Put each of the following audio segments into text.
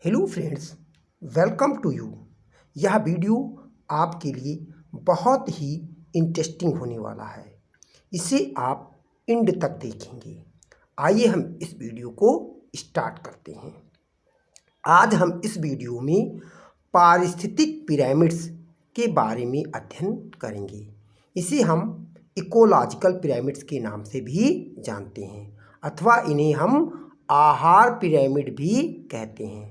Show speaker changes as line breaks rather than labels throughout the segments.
Hello friends, welcome to you. यह video आपके लिए बहुत ही इंटरेस्टिंग होने वाला है। इसे आप एंड तक देखेंगे। आइए हम इस वीडियो को स्टार्ट करते हैं। आज हम इस वीडियो में पारिस्थितिक पिरामिड्स के बारे में अध्ययन करेंगे। इसे हम इकोलॉजिकल पिरामिड्स के नाम से भी जानते हैं अथवा इन्हें हम आहार पिरामिड भी कहते हैं।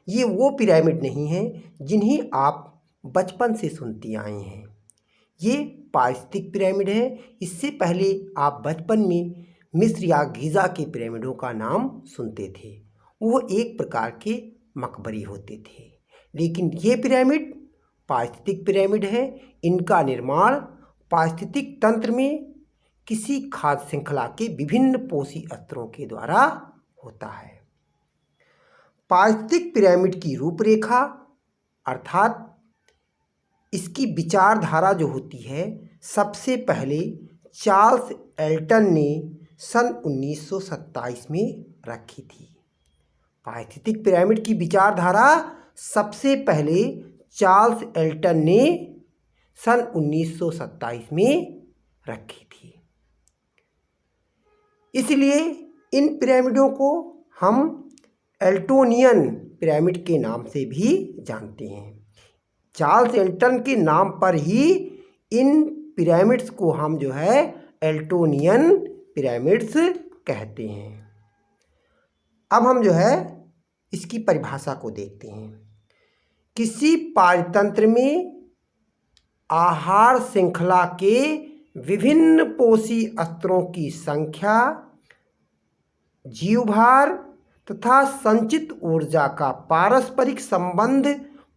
ये वो पिरामिड नहीं हैं जिन्हें आप बचपन से सुनते आए हैं। ये पारिस्थितिक पिरामिड है। इससे पहले आप बचपन में मिस्र या गीज़ा के पिरामिडों का नाम सुनते थे। वो एक प्रकार के मकबरे होते थे, लेकिन ये पिरामिड पारिस्थितिक पिरामिड है। इनका निर्माण पारिस्थितिक तंत्र में किसी खाद्य श्रृंखला के विभिन्न पोषी स्तरों के द्वारा होता है। पारिस्थितिक पिरामिड की रूपरेखा अर्थात इसकी विचारधारा जो होती है, सबसे पहले चार्ल्स एल्टन ने सन 1927 में रखी थी। पारिस्थितिक पिरामिड की विचारधारा सबसे पहले चार्ल्स एल्टन ने सन 1927 में रखी थी। इसलिए इन पिरामिडों को हम एल्टोनियन पिरामिड के नाम से भी जानते हैं। चार्ल्स एल्टन के नाम पर ही इन पिरामिड्स को हम एल्टोनियन पिरामिड्स कहते हैं। अब हम इसकी परिभाषा को देखते हैं। किसी पारतंत्र में आहार श्रृंखला के विभिन्न पोषी स्तरों की संख्या, जीवभार तथा संचित ऊर्जा का पारस्परिक संबंध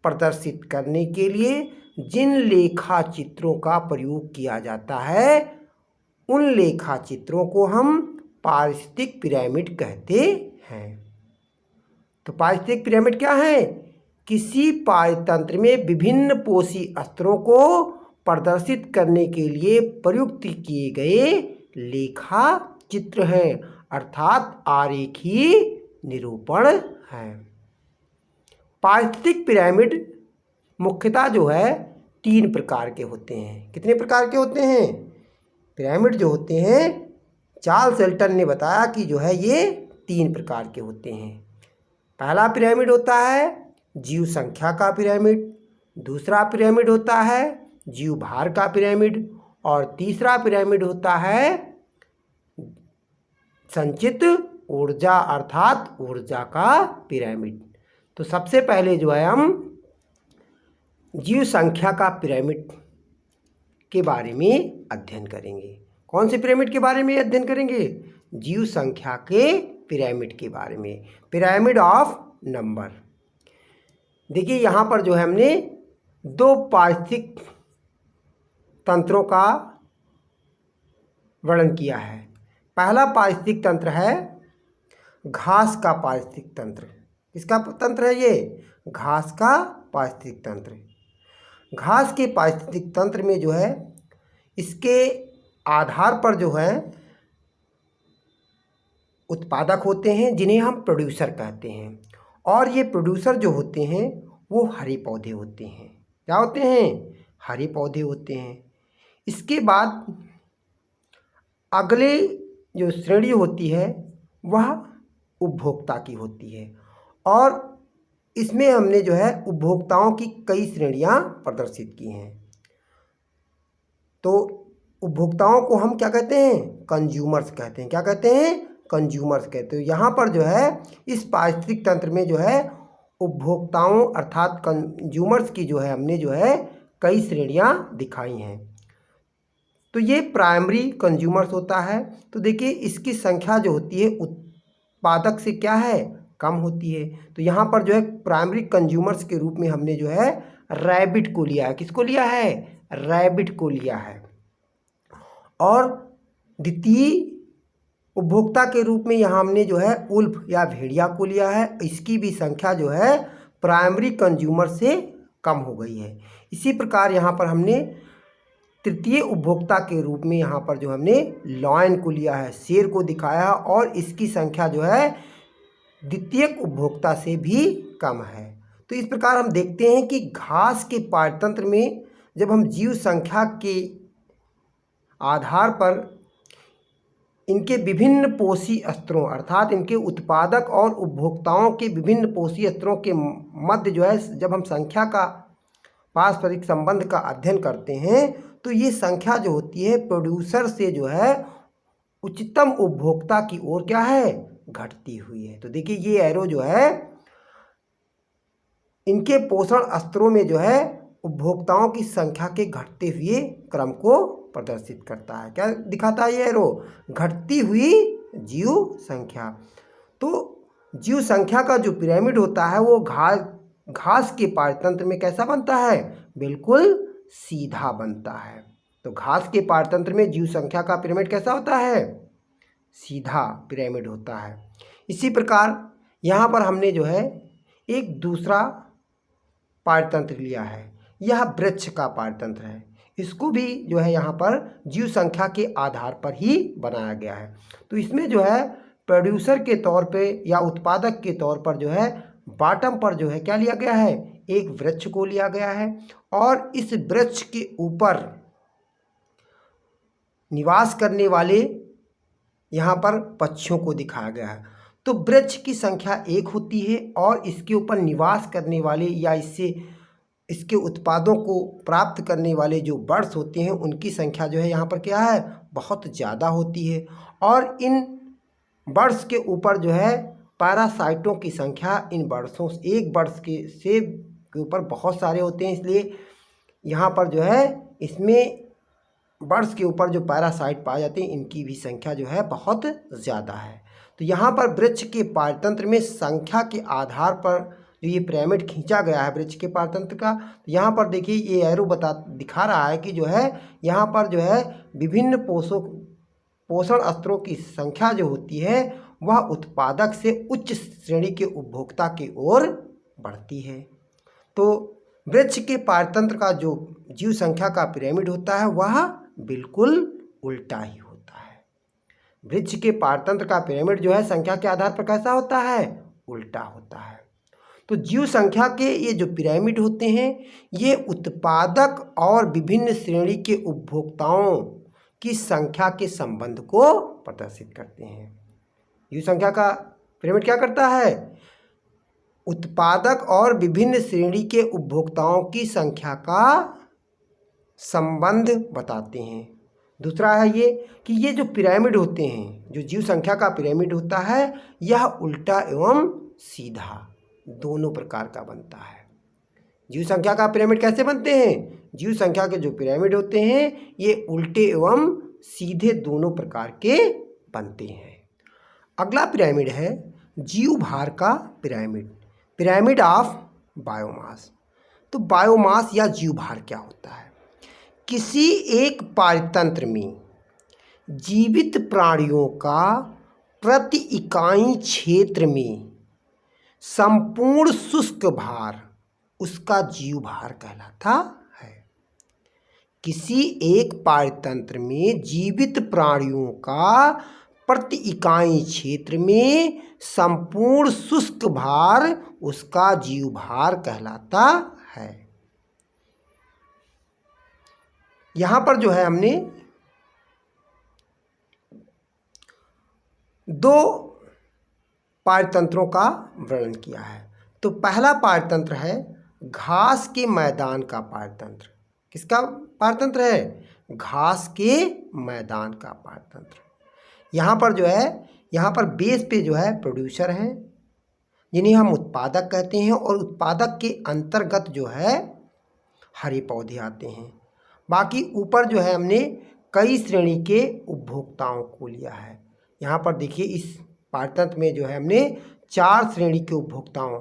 प्रदर्शित करने के लिए जिन लेखा चित्रों का प्रयोग किया जाता है, उन लेखा चित्रों को हम पारिस्थितिक पिरामिड कहते हैं। तो पारिस्थितिक पिरामिड क्या है? किसी पारतंत्र में विभिन्न पोषी स्तरों को प्रदर्शित करने के लिए प्रयुक्त किए गए लेखा चित्र हैं, अर्थात आरेखीय निरूपण है। पारिस्थितिक पिरामिड मुख्यतः तीन प्रकार के होते हैं। कितने प्रकार के होते हैं? पिरामिड जो होते हैं, चार्ल्स एल्टन ने बताया कि ये तीन प्रकार के होते हैं। पहला पिरामिड होता है जीव संख्या का पिरामिड, दूसरा पिरामिड होता है जीव भार का पिरामिड, और तीसरा पिरामिड होता है संचित ऊर्जा अर्थात ऊर्जा का पिरामिड। तो सबसे पहले हम जीव संख्या का पिरामिड के बारे में अध्ययन करेंगे। कौन से पिरामिड के बारे में अध्ययन करेंगे? जीव संख्या के पिरामिड के बारे में, पिरामिड ऑफ नंबर। देखिए यहाँ पर हमने दो पारिस्थितिक तंत्रों का वर्णन किया है। पहला पारिस्थितिक तंत्र है घास का पारिस्थितिक तंत्र। किसका तंत्र है ये? घास का पारिस्थितिक तंत्र। घास के पारिस्थितिक तंत्र में इसके आधार पर उत्पादक होते हैं, जिन्हें हम प्रोड्यूसर कहते हैं। और ये प्रोड्यूसर जो होते हैं वो हरे पौधे होते हैं। क्या होते हैं? हरे पौधे होते हैं। इसके बाद अगले जो श्रेणी होती है वह उपभोक्ता की होती है, और इसमें हमने उपभोक्ताओं की कई श्रेणियां प्रदर्शित की हैं। तो उपभोक्ताओं को हम क्या कहते हैं? कंज्यूमर्स कहते हैं। क्या कहते हैं? कंज्यूमर्स कहते हैं। यहाँ पर इस पारिस्थितिक तंत्र में उपभोक्ताओं अर्थात कंज्यूमर्स की हमने कई श्रेणियां दिखाई हैं। तो ये प्राइमरी कंज्यूमर्स होता है। तो देखिए इसकी संख्या जो होती है उत्पादक से क्या है? कम होती है। तो यहाँ पर प्राइमरी कंज्यूमर्स के रूप में हमने रैबिट को लिया है। किसको लिया है? रैबिट को लिया है। और द्वितीय उपभोक्ता के रूप में यहाँ हमने उल्फ या भेड़िया को लिया है। इसकी भी संख्या प्राइमरी कंज्यूमर से कम हो गई है। इसी प्रकार यहाँ पर हमने तृतीय उपभोक्ता के रूप में यहाँ पर हमने लॉयन को लिया है, शेर को दिखाया, और इसकी संख्या द्वितीयक उपभोक्ता से भी कम है। तो इस प्रकार हम देखते हैं कि घास के पारतंत्र में जब हम जीव संख्या के आधार पर इनके विभिन्न पोषी स्तरों अर्थात इनके उत्पादक और उपभोक्ताओं के विभिन्न पोषी स्तरों के मध्य जो है जब हम संख्या का पारस्परिक संबंध का अध्ययन करते हैं तो ये संख्या जो होती है प्रोड्यूसर से जो है उच्चतम उपभोक्ता की ओर क्या है, घटती हुई है। तो देखिए ये एरो जो है इनके पोषण स्तरों में जो है उपभोक्ताओं की संख्या के घटते हुए क्रम को प्रदर्शित करता है। क्या दिखाता है ये एरो, घटती हुई जीव संख्या। तो जीव संख्या का जो पिरामिड होता है वो घास के पारतंत्र में कैसा बनता है, बिल्कुल सीधा बनता है। तो घास के पारतंत्र में जीव संख्या का पिरामिड कैसा होता है, सीधा पिरामिड होता है। इसी प्रकार यहाँ पर हमने जो है एक दूसरा पारतंत्र लिया है, यह वृक्ष का पारतंत्र है। इसको भी जो है यहाँ पर जीव संख्या के आधार पर ही बनाया गया है। तो इसमें जो है प्रोड्यूसर के तौर पे या उत्पादक के तौर पर जो है बॉटम पर जो है क्या लिया गया है, एक वृक्ष को लिया गया है और इस वृक्ष के ऊपर निवास करने वाले यहाँ पर पक्षियों को दिखाया गया है। तो वृक्ष की संख्या एक होती है और इसके ऊपर निवास करने वाले या इसके उत्पादों को प्राप्त करने वाले जो बर्ड्स होते हैं उनकी संख्या जो है यहाँ पर क्या है, बहुत ज़्यादा होती है। और इन बर्ड्स के ऊपर जो है पैरासाइटों की संख्या इन बर्ड्सों एक बर्ड्स के ऊपर बहुत सारे होते हैं, इसलिए यहाँ पर जो है इसमें बर्ड्स के ऊपर जो पैरासाइट पाए जाते हैं इनकी भी संख्या जो है बहुत ज़्यादा है। तो यहाँ पर वृक्ष के पारतंत्र में संख्या के आधार पर जो ये पिरामिड खींचा गया है वृक्ष के पारतंत्र का, तो यहाँ पर देखिए ये एरो दिखा रहा है कि जो है यहाँ पर जो है विभिन्न पोषण स्तरों की संख्या जो होती है वह उत्पादक से उच्च श्रेणी के उपभोक्ता की ओर बढ़ती है। तो वृक्ष के पारतंत्र का जो जीव संख्या का पिरामिड होता है वह बिल्कुल उल्टा ही होता है। वृक्ष के पारतंत्र का पिरामिड जो है संख्या के आधार पर कैसा होता है, उल्टा होता है। तो जीव संख्या के ये जो पिरामिड होते हैं ये उत्पादक और विभिन्न श्रेणी के उपभोक्ताओं की संख्या के संबंध को प्रदर्शित करते हैं। जीव संख्या का पिरामिड क्या करता है, उत्पादक और विभिन्न श्रेणी के उपभोक्ताओं की संख्या का संबंध बताते हैं। दूसरा है ये कि ये जो पिरामिड होते हैं, जो जीव संख्या का पिरामिड होता है यह उल्टा एवं सीधा दोनों प्रकार का बनता है। जीव संख्या का पिरामिड कैसे बनते हैं, जीव संख्या के जो पिरामिड होते हैं ये उल्टे एवं सीधे दोनों प्रकार के बनते हैं। अगला पिरामिड है जीव भार का पिरामिड, पिरामिड ऑफ बायोमास। तो बायोमास या जीव भार क्या होता है, किसी एक पारतंत्र में जीवित प्राणियों का प्रति इकाई क्षेत्र में संपूर्ण शुष्क भार उसका जीव भार कहलाता है। किसी एक पारतंत्र में जीवित प्राणियों का प्रति इकाई क्षेत्र में संपूर्ण शुष्क भार उसका जीव भार कहलाता है। यहाँ पर जो है हमने दो पारतंत्रों का वर्णन किया है। तो पहला पारतंत्र है घास के मैदान का पारतंत्र। किसका पारतंत्र है, घास के मैदान का पारतंत्र। यहाँ पर जो है यहाँ पर बेस पे जो है प्रोड्यूसर हैं जिन्हें हम उत्पादक कहते हैं और उत्पादक के अंतर्गत जो है हरे पौधे आते हैं। बाकी ऊपर जो है हमने कई श्रेणी के उपभोक्ताओं को लिया है। यहाँ पर देखिए इस पारतंत्र में जो है हमने 4 श्रेणी के उपभोक्ताओं,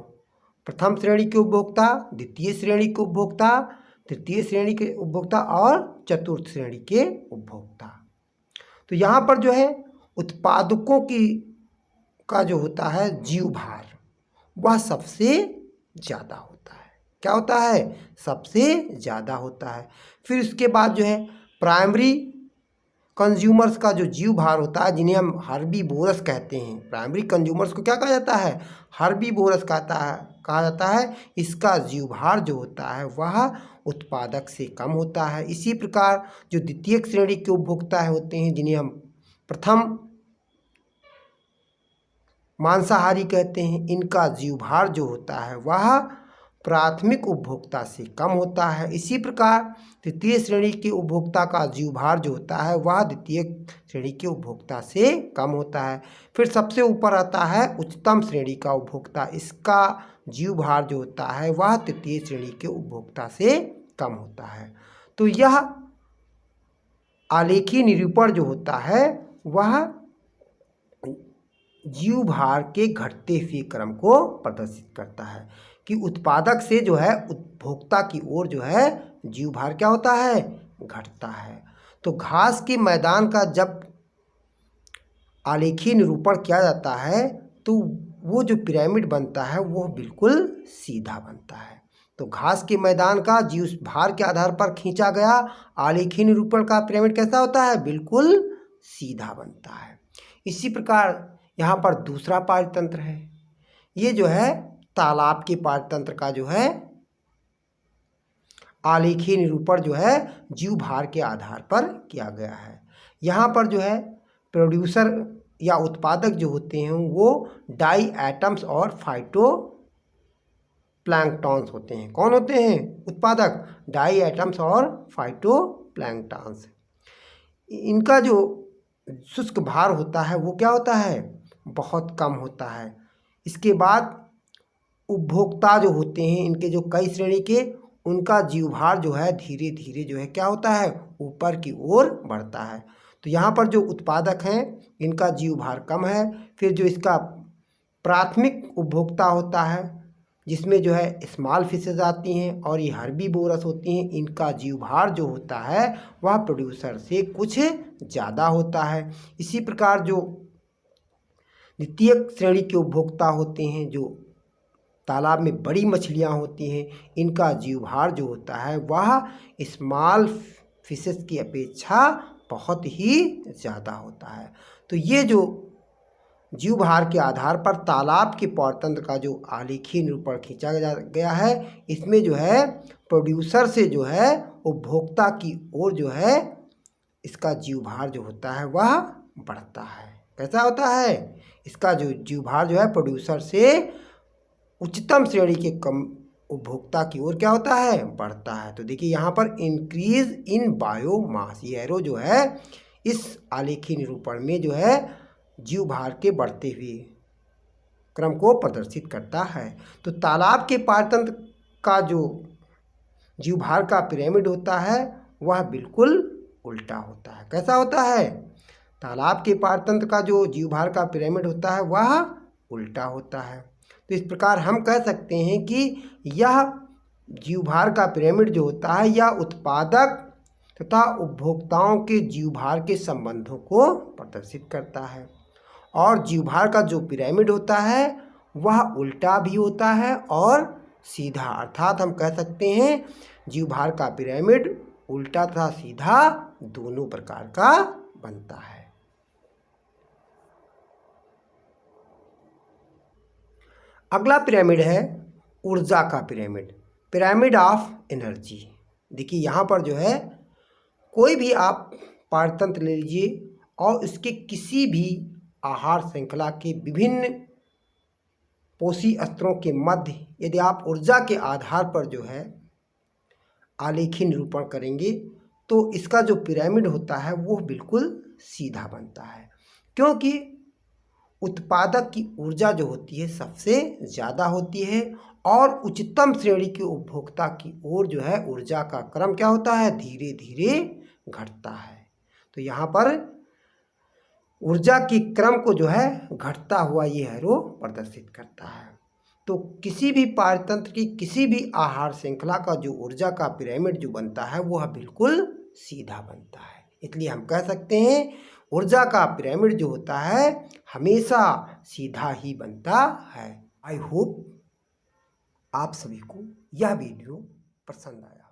प्रथम श्रेणी के उपभोक्ता, द्वितीय श्रेणी के उपभोक्ता, तृतीय श्रेणी के उपभोक्ता और चतुर्थ श्रेणी के उपभोक्ता। तो यहाँ पर जो है उत्पादकों का जो होता है जीव भार वह सबसे ज़्यादा होता है। क्या होता है, सबसे ज़्यादा होता है। फिर उसके बाद जो है प्राइमरी कंज्यूमर्स का जो जीव भार होता है जिन्हें हम हर्बीवोरस कहते हैं। प्राइमरी कंज्यूमर्स को क्या कहा जाता है, हर्बीवोरस कहा कहा जाता है। इसका जीवभार जो होता है वह उत्पादक से कम होता है। इसी प्रकार जो द्वितीयक श्रेणी के उपभोक्ता होते हैं, जिन्हें हम प्रथम मांसाहारी कहते हैं, इनका जीवभार जो होता है वह प्राथमिक उपभोक्ता से कम होता है। इसी प्रकार तृतीय श्रेणी के उपभोक्ता का जीवभार जो होता है वह द्वितीय श्रेणी के उपभोक्ता से कम होता है। फिर सबसे ऊपर आता है उच्चतम श्रेणी का उपभोक्ता। इसका जीवभार जो होता है वह तृतीय श्रेणी के उपभोक्ता से कम होता है। तो यह आलेखीय निरूपण जो होता है वह जीवभार के घटते हुए क्रम को प्रदर्शित करता है कि उत्पादक से जो है उपभोक्ता की ओर जो है जीवभार क्या होता है, घटता है। तो घास के मैदान का जब आलेखीय निरूपण किया जाता है तो वो जो पिरामिड बनता है वो बिल्कुल सीधा बनता है। तो घास के मैदान का जीवभार के आधार पर खींचा गया आलेखीय निरूपण का पिरामिड कैसा होता है, बिल्कुल सीधा बनता है। इसी प्रकार यहाँ पर दूसरा पारतंत्र है। ये जो है तालाब के पारतंत्र का जो है आलेखीय निरूपण जो है जीवभार के आधार पर किया गया है। यहाँ पर जो है प्रोड्यूसर या उत्पादक जो होते हैं वो डाई एटम्स और फाइटो प्लैंक्टॉन्स होते हैं। कौन होते हैं उत्पादक? डाई एटम्स और फाइटो प्लैंक्टॉन्स। इनका जो शुष्क भार होता है वो क्या होता है, बहुत कम होता है। इसके बाद उपभोक्ता जो होते हैं इनके जो कई श्रेणी के, उनका जीवभार जो है धीरे धीरे जो है क्या होता है, ऊपर की ओर बढ़ता है। तो यहाँ पर जो उत्पादक हैं इनका जीवभार कम है। फिर जो इसका प्राथमिक उपभोक्ता होता है जिसमें जो है स्मॉल फिशेज आती हैं और ये हर्बीवोरस होती हैं, इनका जीवभार जो होता है वह प्रोड्यूसर से कुछ ज़्यादा होता है। इसी प्रकार जो द्वितीय श्रेणी के उपभोक्ता होते हैं, जो तालाब में बड़ी मछलियां होती हैं, इनका जीवभार जो होता है वह स्मॉल फिशेस की अपेक्षा बहुत ही ज़्यादा होता है। तो ये जो जीवभार के आधार पर तालाब के पारतंत्र का जो आलेखीय निरूपण खींचा गया है, इसमें जो है प्रोड्यूसर से जो है उपभोक्ता की ओर जो है इसका जीवभार जो होता है वह बढ़ता है। कैसा होता है, इसका जो जीवभार जो है प्रोड्यूसर से उच्चतम श्रेणी के कम उपभोक्ता की ओर क्या होता है, बढ़ता है। तो देखिए यहाँ पर इंक्रीज इन बायोमास, ये एरो जो है इस आलेखीय निरूपण में जो है जीवभार के बढ़ते हुए क्रम को प्रदर्शित करता है। तो तालाब के पारतंत्र का जो जीवभार का पिरामिड होता है वह बिल्कुल उल्टा होता है। कैसा होता है, तालाब के पारतंत्र का जो जीवभार का पिरामिड होता है वह उल्टा होता है। तो इस प्रकार हम कह सकते हैं कि यह जीवभार का पिरामिड जो होता है यह उत्पादक तथा उपभोक्ताओं के जीवभार के संबंधों को प्रदर्शित करता है। और जीवभार का जो पिरामिड होता है वह उल्टा भी होता है और सीधा, अर्थात हम कह सकते हैं जीवभार का पिरामिड उल्टा तथा सीधा दोनों प्रकार का बनता है। अगला पिरामिड है ऊर्जा का पिरामिड, पिरामिड ऑफ एनर्जी। देखिए यहाँ पर जो है कोई भी आप पारतंत्र ले लीजिए और इसके किसी भी आहार श्रृंखला के विभिन्न पोषी स्तरों के मध्य यदि आप ऊर्जा के आधार पर जो है आलेखीय निरूपण करेंगे तो इसका जो पिरामिड होता है वो बिल्कुल सीधा बनता है, क्योंकि उत्पादक की ऊर्जा जो होती है सबसे ज़्यादा होती है और उच्चतम श्रेणी के उपभोक्ता की ओर जो है ऊर्जा का क्रम क्या होता है, धीरे धीरे घटता है। तो यहाँ पर ऊर्जा की क्रम को जो है घटता हुआ ये एरो प्रदर्शित करता है। तो किसी भी पारतंत्र की किसी भी आहार श्रृंखला का जो ऊर्जा का पिरामिड जो बनता है वह बिल्कुल सीधा बनता है। इसलिए हम कह सकते हैं ऊर्जा का पिरामिड जो होता है हमेशा सीधा ही बनता है। आई होप आप सभी को यह वीडियो पसंद आया।